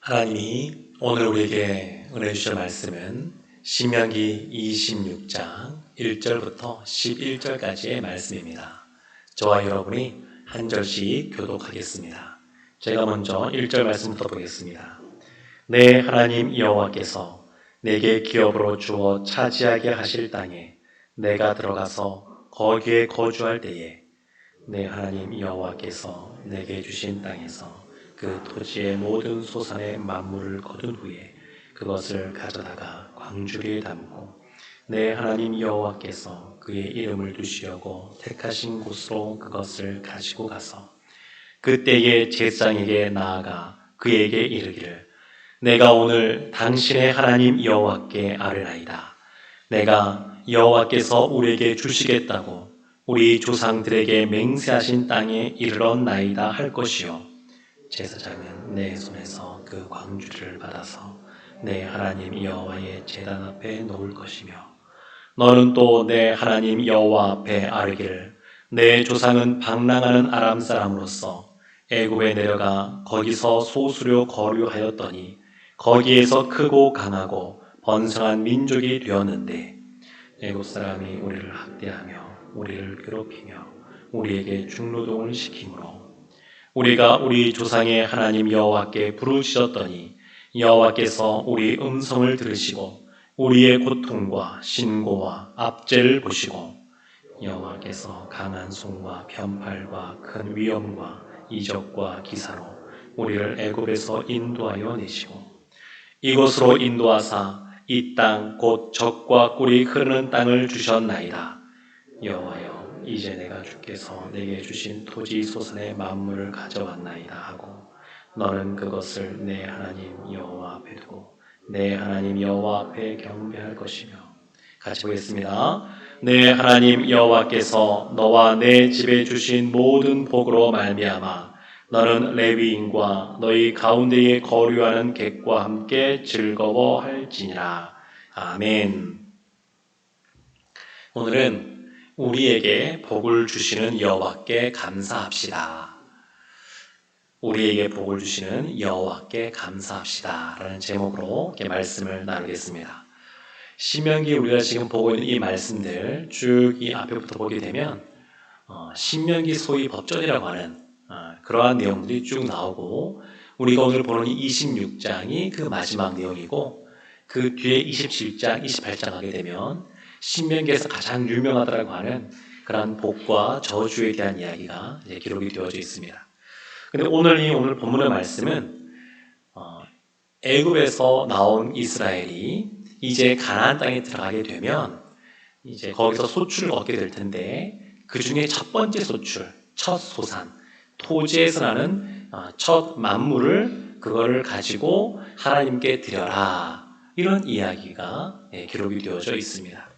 하나님이 오늘 우리에게 은혜 주실 말씀은 신명기 26장 1절부터 11절까지의 말씀입니다. 저와 여러분이 한 절씩 교독하겠습니다. 제가 먼저 1절 말씀부터 보겠습니다. 내 하나님 여호와께서 내게 기업으로 주어 차지하게 하실 땅에 내가 들어가서 거기에 거주할 때에 내 하나님 여호와께서 내게 주신 땅에서 그 토지의 모든 소산의 만물을 거둔 후에 그것을 가져다가 광주리에 담고 내 하나님 여호와께서 그의 이름을 두시려고 택하신 곳으로 그것을 가지고 가서 그때의 제사장에게 나아가 그에게 이르기를 내가 오늘 당신의 하나님 여호와께 아뢰나이다. 내가 여호와께서 우리에게 주시겠다고 우리 조상들에게 맹세하신 땅에 이르렀나이다 할 것이요 제사장은 내 손에서 그 광주리를 받아서 내 하나님 여호와의 제단 앞에 놓을 것이며 너는 또 내 하나님 여호와 앞에 아뢰기를 내 조상은 방랑하는 아람 사람으로서 애굽에 내려가 거기서 소수로 거류하였더니 거기에서 크고 강하고 번성한 민족이 되었는데 애굽 사람이 우리를 학대하며 우리를 괴롭히며 우리에게 중노동을 시키므로 우리가 우리 조상의 하나님 여호와께 부르짖었더니 여호와께서 우리 음성을 들으시고 우리의 고통과 신고와 압제를 보시고 여호와께서 강한 손과 편팔과 큰 위엄과 이적과 기사로 우리를 애굽에서 인도하여 내시고 이곳으로 인도하사 이 땅 곧 젖과 꿀이 흐르는 땅을 주셨나이다. 여호와여 이제 내가 주께서 내게 주신 토지 소산의 만물을 가져왔나이다 하고 너는 그것을 내 하나님 여호와 앞에 두고 내 하나님 여호와 앞에 경배할 것이며 같이 보겠습니다. 내 하나님 여호와께서 너와 내 집에 주신 모든 복으로 말미암아 너는 레위인과 너희 가운데에 거류하는 객과 함께 즐거워할지니라. 아멘. 오늘은 우리에게 복을 주시는 여호와께 감사합시다. 우리에게 복을 주시는 여호와께 감사합시다 라는 제목으로 이렇게 말씀을 나누겠습니다. 신명기 우리가 지금 보고 있는 이 말씀들 쭉 이 앞에부터 보게 되면 신명기 소위 법전이라고 하는 그러한 내용들이 쭉 나오고 우리가 오늘 보는 이 26장이 그 마지막 내용이고 그 뒤에 27장, 28장 하게 되면 신명기에서 가장 유명하다고 하는 그러한 복과 저주에 대한 이야기가 이제 기록이 되어져 있습니다. 근데 오늘 본문의 말씀은 애굽에서 나온 이스라엘이 이제 가나안 땅에 들어가게 되면 이제 거기서 소출을 얻게 될 텐데 그 중에 첫 번째 소출, 첫 소산, 토지에서 나는 첫 만물을 그거를 가지고 하나님께 드려라 이런 이야기가 기록이 되어져 있습니다.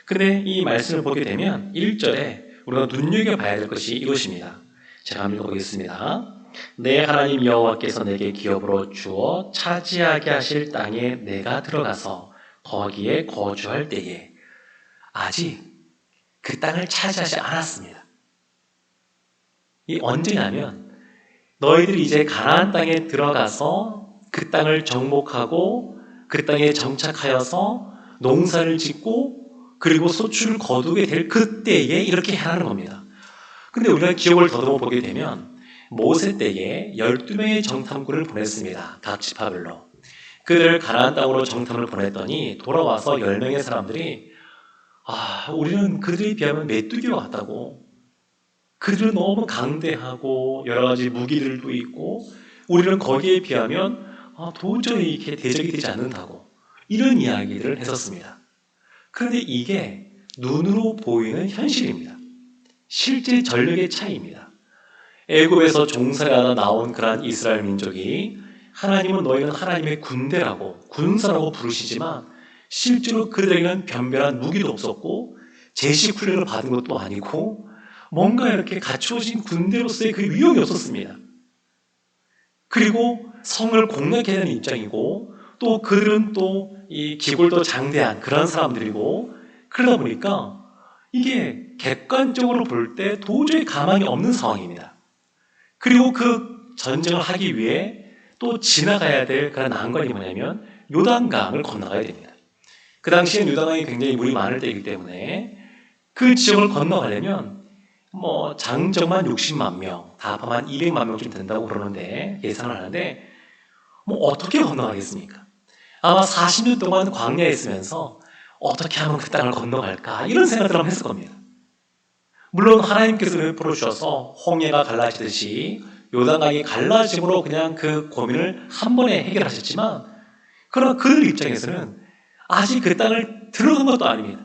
근데 이 말씀을 보게 되면 1절에 우리가 눈여겨봐야 될 것이 이것입니다. 제가 한번 읽어보겠습니다. 내 하나님 여호와께서 내게 기업으로 주어 차지하게 하실 땅에 내가 들어가서 거기에 거주할 때에 아직 그 땅을 차지하지 않았습니다. 이 언제냐면 너희들이 이제 가나안 땅에 들어가서 그 땅을 정복하고 그 땅에 정착하여서 농사를 짓고 그리고 소출을 거두게 될 그때에 이렇게 하라는 겁니다. 근데 우리가 기록을 더듬어 보게 되면 모세 때에 12명의 정탐꾼을 보냈습니다. 각 지파별로. 그들을 가나안 땅으로 정탐을 보냈더니 돌아와서 10명의 사람들이 우리는 그들에 비하면 메뚜기와 같다고. 그들은 너무 강대하고 여러 가지 무기들도 있고 우리는 거기에 비하면 도저히 이렇게 대적이 되지 않는다고. 이런 이야기들을 했었습니다. 그런데 이게 눈으로 보이는 현실입니다. 실제 전력의 차이입니다. 애굽에서 종살이하다 나온 그러한 이스라엘 민족이 하나님은 너희는 하나님의 군대라고 군사라고 부르시지만 실제로 그들에게는 변변한 무기도 없었고 제식 훈련을 받은 것도 아니고 뭔가 이렇게 갖추어진 군대로서의 그 위용이 없었습니다. 그리고 성을 공략해야 하는 입장이고 또 그들은 또 이 기골도 장대한 그런 사람들이고 그러다 보니까 이게 객관적으로 볼 때 도저히 가망이 없는 상황입니다. 그리고 그 전쟁을 하기 위해 또 지나가야 될 그런 난관이 뭐냐면 요단강을 건너가야 됩니다. 그 당시엔 요단강이 굉장히 물이 많을 때이기 때문에 그 지역을 건너가려면 장정만 60만 명, 다 합하면 200만 명쯤 된다고 그러는데 예상을 하는데 어떻게 건너가겠습니까? 아마 40년 동안 광야에 있으면서 어떻게 하면 그 땅을 건너갈까 이런 생각들을 한번 했을 겁니다. 물론 하나님께서 은혜 풀어주셔서 홍해가 갈라지듯이 요단강이 갈라짐으로 그냥 그 고민을 한 번에 해결하셨지만 그러나 그들 입장에서는 아직 그 땅을 들어간 것도 아닙니다.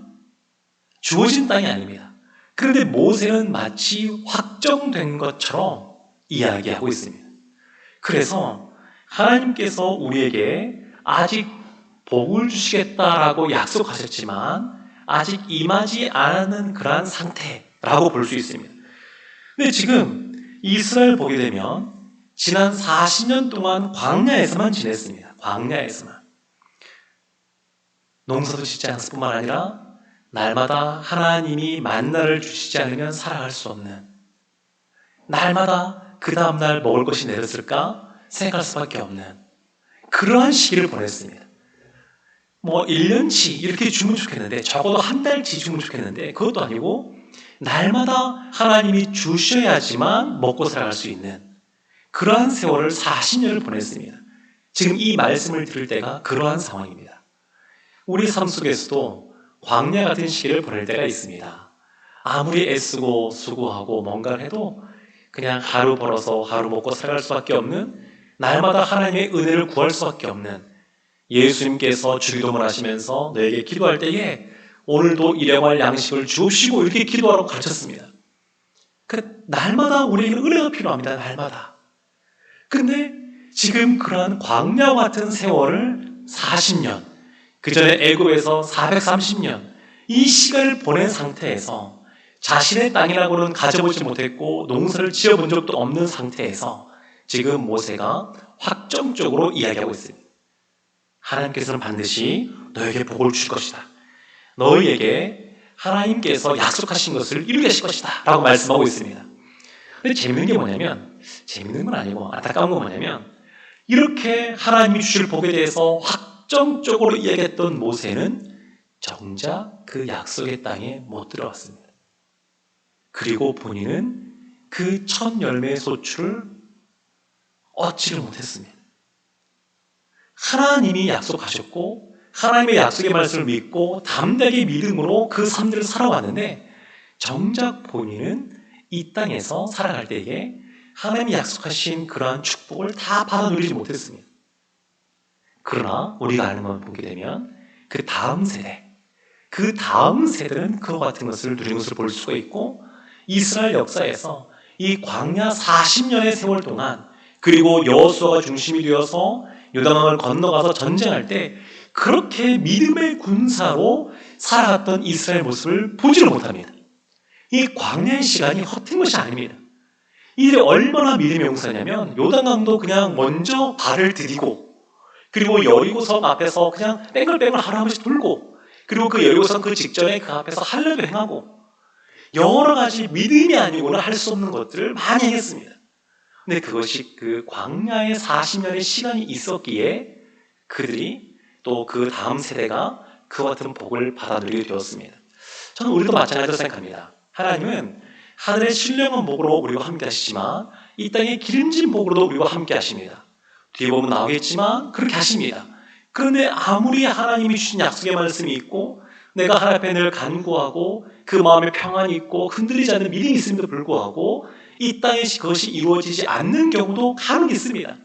주어진 땅이 아닙니다. 그런데 모세는 마치 확정된 것처럼 이야기하고 있습니다. 그래서 하나님께서 우리에게 아직 복을 주시겠다라고 약속하셨지만 아직 임하지 않은 그러한 상태라고 볼 수 있습니다. 근데 지금 이스라엘 보게 되면 지난 40년 동안 광야에서만 지냈습니다. 광야에서만. 농사도 짓지 않을 뿐만 아니라 날마다 하나님이 만나를 주시지 않으면 살아갈 수 없는, 날마다 그 다음날 먹을 것이 내렸을까 생각할 수밖에 없는 그러한 시기를 보냈습니다. 1년치 이렇게 주면 좋겠는데, 적어도 한 달치 주면 좋겠는데 그것도 아니고 날마다 하나님이 주셔야지만 먹고 살아갈 수 있는 그러한 세월을 40년을 보냈습니다. 지금 이 말씀을 들을 때가 그러한 상황입니다. 우리 삶 속에서도 광야 같은 시기를 보낼 때가 있습니다. 아무리 애쓰고 수고하고 뭔가를 해도 그냥 하루 벌어서 하루 먹고 살아갈 수밖에 없는, 날마다 하나님의 은혜를 구할 수밖에 없는, 예수님께서 주기도문 하시면서 너에게 기도할 때에 오늘도 일용할 양식을 주옵시고 이렇게 기도하라고 가르쳤습니다. 날마다 우리에게 은혜가 필요합니다. 날마다. 근데 지금 그러한 광야와 같은 세월을 40년, 그 전에 애굽에서 430년 이 시간을 보낸 상태에서 자신의 땅이라고는 가져보지 못했고 농사를 지어본 적도 없는 상태에서 지금 모세가 확정적으로 이야기하고 있습니다. 하나님께서는 반드시 너에게 복을 주실 것이다. 너희에게 하나님께서 약속하신 것을 이루게 하실 것이다 라고 말씀하고 있습니다. 근데 재밌는 게 뭐냐면, 재밌는 건 아니고 안타까운 건 뭐냐면, 이렇게 하나님이 주실 복에 대해서 확정적으로 이야기했던 모세는 정작 그 약속의 땅에 못 들어갔습니다. 그리고 본인은 그 첫 열매의 소출을 얻지를 못했습니다. 하나님이 약속하셨고 하나님의 약속의 말씀을 믿고 담대하게 믿음으로 그 삶들을 살아왔는데 정작 본인은 이 땅에서 살아갈 때에 하나님이 약속하신 그러한 축복을 다 받아 누리지 못했습니다. 그러나 우리가 아는 것을 보게 되면 그 다음 세대는 그와 같은 것을 누린 것을 볼 수가 있고, 이스라엘 역사에서 이 광야 40년의 세월 동안, 그리고 여호수아가 중심이 되어서 요단강을 건너가서 전쟁할 때 그렇게 믿음의 군사로 살아갔던 이스라엘 모습을 보지를 못합니다. 이 광야의 시간이 헛된 것이 아닙니다. 이들이 얼마나 믿음의 용사냐면 요단강도 그냥 먼저 발을 디디고, 그리고 여리고성 앞에서 그냥 뺑글뺑글 하루 한 번씩 돌고, 그리고 그 여리고성 그 직전에 그 앞에서 할례도 행하고 여러 가지 믿음이 아니고는 할 수 없는 것들을 많이 했습니다. 근데 그것이 그 광야의 40년의 시간이 있었기에 그들이 또 그 다음 세대가 그와 같은 복을 받아 누리게 되었습니다. 저는 우리도 마찬가지로 생각합니다. 하나님은 하늘의 신령한 복으로 우리와 함께 하시지만 이 땅의 기름진 복으로도 우리와 함께 하십니다. 뒤에 보면 나오겠지만 그렇게 하십니다. 그런데 아무리 하나님이 주신 약속의 말씀이 있고 내가 하나님 앞에 늘 간구하고 그 마음에 평안이 있고 흔들리지 않는 믿음이 있음에도 불구하고 이 땅에 그것이 이루어지지 않는 경우도 간혹 있습니다.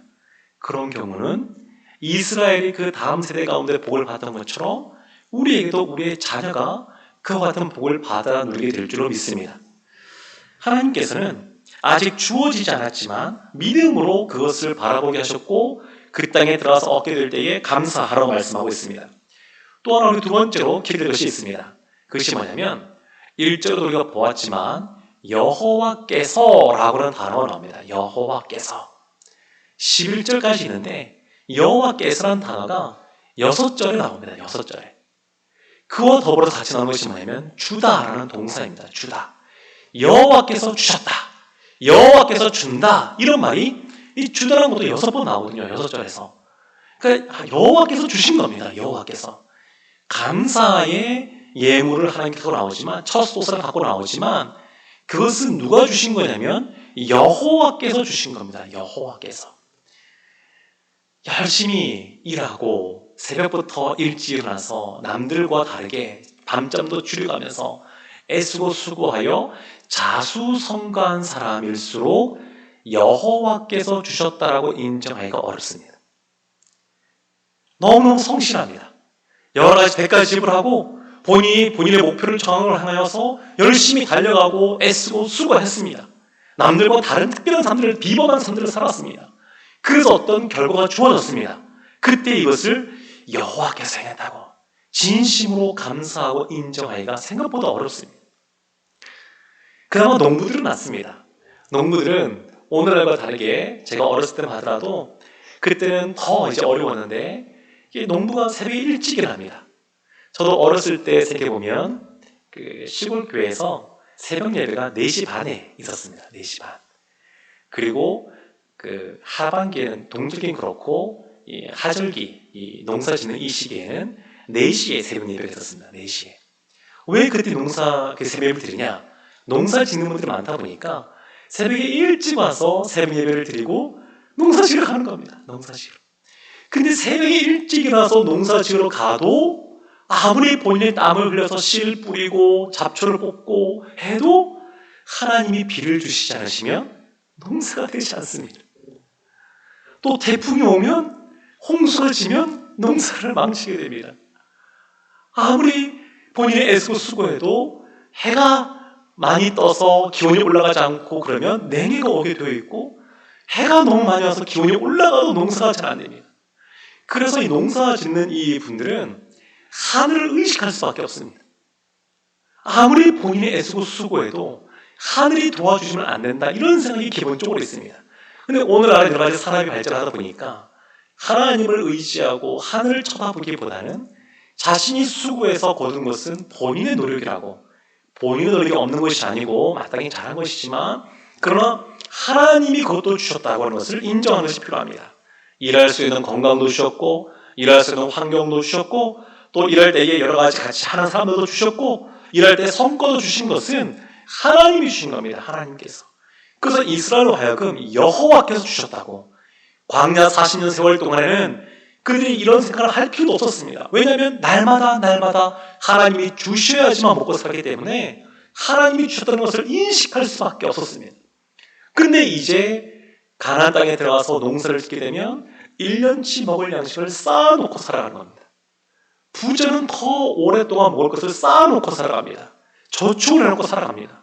그런 경우는 이스라엘이 그 다음 세대 가운데 복을 받은 것처럼 우리에게도 우리의 자녀가 그와 같은 복을 받아 누리게 될 줄로 믿습니다. 하나님께서는 아직 주어지지 않았지만 믿음으로 그것을 바라보게 하셨고 그 땅에 들어가서 얻게 될 때에 감사하라고 말씀하고 있습니다. 또 하나 우리 두 번째로 기록될 것이 있습니다. 그것이 뭐냐면 1절도 우리가 보았지만 여호와께서 라고 하는 단어가 나옵니다. 여호와께서 11절까지 있는데 여호와께서라는 단어가 6절에 나옵니다. 6절에. 그와 더불어서 같이 나오는 것이 뭐냐면 주다라는 동사입니다. 주다. 여호와께서 주셨다, 여호와께서 준다, 이런 말이 이 주다라는 것도 6번 나오거든요. 6절에서. 그러니까 여호와께서 주신 겁니다. 여호와께서. 감사의 예물을 하나님께서 나오지만, 첫 소산을 갖고 나오지만, 그것은 누가 주신 거냐면 여호와께서 주신 겁니다. 여호와께서. 열심히 일하고 새벽부터 일찍 일어나서 남들과 다르게 밤잠도 줄여가면서 애쓰고 수고하여 자수성가한 사람일수록 여호와께서 주셨다라고 인정하기가 어렵습니다. 너무너무 성실합니다. 여러 가지 대가 지불하고 본인의 목표를 향하여서 열심히 달려가고 애쓰고 수고했습니다. 남들과 다른 특별한 삶들을, 비범한 삶들을 살았습니다. 그래서 어떤 결과가 주어졌습니다. 그때 이것을 여호와께서 해냈다고 진심으로 감사하고 인정하기가 생각보다 어렵습니다. 그나마 농부들은 낫습니다. 농부들은 오늘날과 다르게 제가 어렸을 때만 하더라도 그때는 더 이제 어려웠는데 농부가 새벽에 일찍 일어납니다. 저도 어렸을 때 생각해보면 그 시골 교회에서 새벽 예배가 4시 반에 있었습니다. 4시 반. 그리고 그 하반기에는 동절기는 그렇고 이 하절기, 이 농사 짓는 이 시기에는 4시에 새벽 예배가 있었습니다. 4시에. 왜 그때 그 새벽 예배를 드리냐? 농사 짓는 분들이 많다 보니까 새벽에 일찍 와서 새벽 예배를 드리고 농사 지으러 가는 겁니다. 농사 지으러. 근데 새벽에 일찍 일어나서 농사 지으러 가도 아무리 본인의 땀을 흘려서 씨 뿌리고 잡초를 뽑고 해도 하나님이 비를 주시지 않으시면 농사가 되지 않습니다. 또 태풍이 오면 홍수가 지면 농사를 망치게 됩니다. 아무리 본인의 애쓰고 수고해도 해가 많이 떠서 기온이 올라가지 않고 그러면 냉해가 오게 되어 있고 해가 너무 많이 와서 기온이 올라가도 농사가 잘 안 됩니다. 그래서 이 농사 짓는 이 분들은 하늘을 의식할 수밖에 없습니다. 아무리 본인이 애쓰고 수고해도 하늘이 도와주시면 안 된다 이런 생각이 기본적으로 있습니다. 근데 오늘날 여러 가지 산업이 발전하다 보니까 하나님을 의지하고 하늘을 쳐다보기보다는 자신이 수고해서 거둔 것은 본인의 노력이라고, 본인의 노력이 없는 것이 아니고 마땅히 잘한 것이지만 그러나 하나님이 그것도 주셨다고 하는 것을 인정하는 것이 필요합니다. 일할 수 있는 건강도 주셨고 일할 수 있는 환경도 주셨고 또 일할 때에 여러 가지 같이 하는 사람들도 주셨고 일할 때 성과도 주신 것은 하나님이 주신 겁니다. 하나님께서. 그래서 이스라엘로 하여금 여호와께서 주셨다고. 광야 40년 세월 동안에는 그들이 이런 생각을 할 필요도 없었습니다. 왜냐하면 날마다 하나님이 주셔야지만 먹고 살기 때문에 하나님이 주셨다는 것을 인식할 수밖에 없었습니다. 그런데 이제 가나안 땅에 들어가서 농사를 짓게 되면 1년치 먹을 양식을 쌓아놓고 살아가는 겁니다. 부자는 더 오랫동안 먹을 것을 쌓아놓고 살아갑니다. 저축을 해놓고 살아갑니다.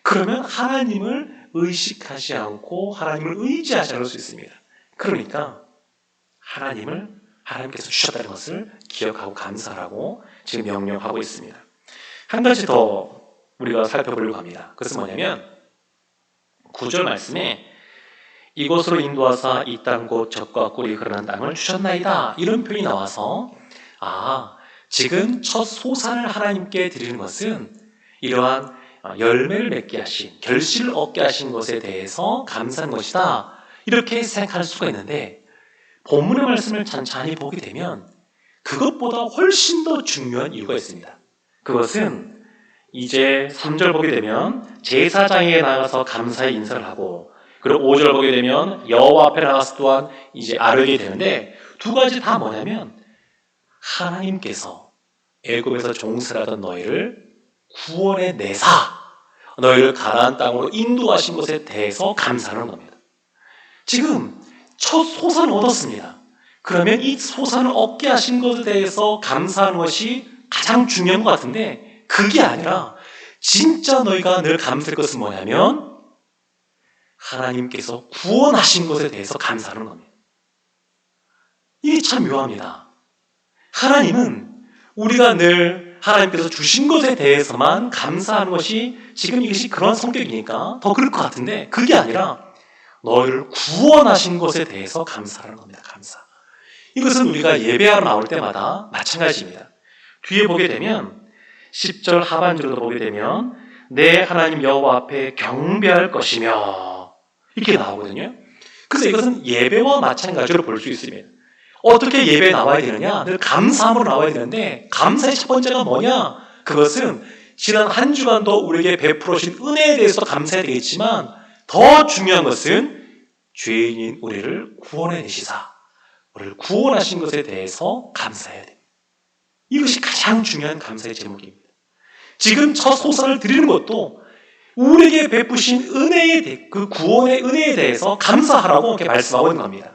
그러면 하나님을 의식하지 않고 하나님을 의지하지 않을 수 있습니다. 그러니까 하나님께서 주셨다는 것을 기억하고 감사하라고 지금 명령하고 있습니다. 한 가지 더 우리가 살펴보려고 합니다. 그것은 뭐냐면 9절 말씀에 이곳으로 인도하사 이 땅 곧 젖과 꿀이 흐르는 땅을 주셨나이다 이런 표현이 나와서 지금 첫 소산을 하나님께 드리는 것은 이러한 열매를 맺게 하신, 결실을 얻게 하신 것에 대해서 감사한 것이다 이렇게 생각할 수가 있는데 본문의 말씀을 찬찬히 보게 되면 그것보다 훨씬 더 중요한 이유가 있습니다. 그것은 이제 3절 보게 되면 제사장에게 나가서 감사의 인사를 하고 그리고 5절 보게 되면 여호와 앞에 나가서 또한 이제 아뢰게 되는데 두 가지 다 뭐냐면 하나님께서 애굽에서 종살하던 너희를 구원해 내사 너희를 가나안 땅으로 인도하신 것에 대해서 감사하는 겁니다. 지금 첫 소산을 얻었습니다. 그러면 이 소산을 얻게 하신 것에 대해서 감사하는 것이 가장 중요한 것 같은데 그게 아니라 진짜 너희가 늘 감사할 것은 뭐냐면 하나님께서 구원하신 것에 대해서 감사하는 겁니다. 이게 참 묘합니다. 하나님은 우리가 늘 하나님께서 주신 것에 대해서만 감사하는 것이 지금 이것이 그런 성격이니까 더 그럴 것 같은데 그게 아니라 너희를 구원하신 것에 대해서 감사하는 겁니다. 감사. 이것은 우리가 예배하러 나올 때마다 마찬가지입니다. 뒤에 보게 되면 10절 하반절로 보게 되면 내 하나님 여호와 앞에 경배할 것이며 이렇게 나오거든요. 그래서 이것은 예배와 마찬가지로 볼 수 있습니다. 어떻게 예배에 나와야 되느냐? 늘 감사함으로 나와야 되는데 감사의 첫 번째가 뭐냐? 그것은 지난 한 주간도 우리에게 베풀어 주신 은혜에 대해서 감사해야 되겠지만 더 중요한 것은 죄인인 우리를 구원해 내시사 우리를 구원하신 것에 대해서 감사해야 됩니다. 이것이 가장 중요한 감사의 제목입니다. 지금 첫 소선을 드리는 것도 우리에게 베푸신 은혜에 그 구원의 은혜에 대해서 감사하라고 이렇게 말씀하고 있는 겁니다.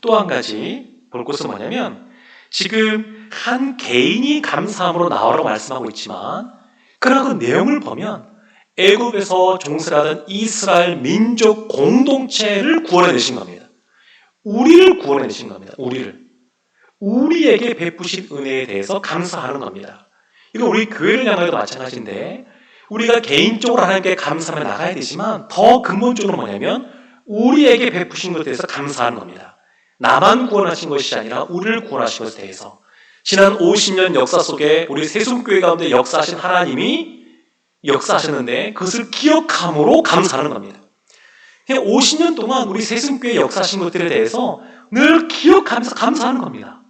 또 한 가지 볼 것은 뭐냐면 지금 한 개인이 감사함으로 나오라고 말씀하고 있지만 그러나 그 내용을 보면 애굽에서 종살하던 이스라엘 민족 공동체를 구원해내신 겁니다. 우리를 구원해내신 겁니다. 우리에게 베푸신 은혜에 대해서 감사하는 겁니다. 이거 우리 교회를 향해도 마찬가지인데 우리가 개인적으로 하나님께 감사하며 나가야 되지만 더 근본적으로 뭐냐면 우리에게 베푸신 것에 대해서 감사하는 겁니다. 나만 구원하신 것이 아니라 우리를 구원하신 것에 대해서 지난 50년 역사 속에 우리 세순교회 가운데 역사하신 하나님이 역사하셨는데 그것을 기억함으로 감사하는 겁니다. 50년 동안 우리 세순교회 역사하신 것들에 대해서 늘 기억하면서 감사하는 겁니다.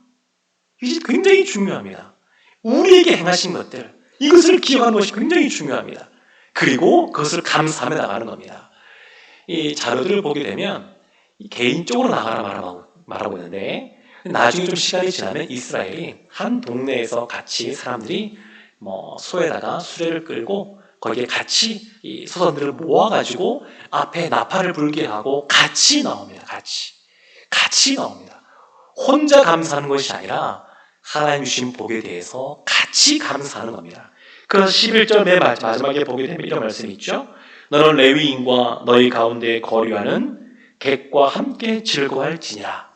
이것이 굉장히 중요합니다. 우리에게 행하신 것들 이것을 기억하는 것이 굉장히 중요합니다. 그리고 그것을 감사하며 나가는 겁니다. 이 자료들을 보게 되면 개인적으로 나가라 말하고 있는데 나중에 좀 시간이 지나면 이스라엘이 한 동네에서 같이 사람들이 소에다가 수레를 끌고 거기에 같이 이 소선들을 모아가지고 앞에 나팔을 불게 하고 같이 나옵니다. 같이 나옵니다. 혼자 감사하는 것이 아니라 하나님 주신 복에 대해서 같이 감사하는 겁니다. 그래서 11절 맨 마지막에 보게 되면 이런 말씀이 있죠. 너는 레위인과 너희 가운데 거류하는 객과 함께 즐거워할지니라.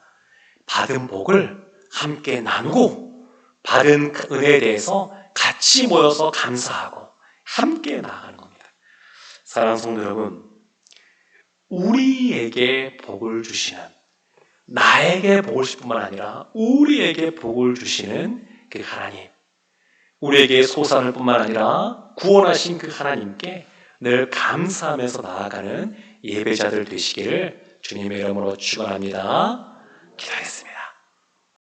받은 복을 함께 나누고 받은 은혜에 대해서 같이 모여서 감사하고 함께 나아가는 겁니다. 사랑하는 성도 여러분, 우리에게 복을 주시는 나에게 복을 주실 뿐만 아니라 우리에게 복을 주시는 그 하나님, 우리에게 소산을 뿐만 아니라 구원하신 그 하나님께 늘 감사하면서 나아가는 예배자들 되시기를 주님의 이름으로 축원합니다. 기도하겠습니다.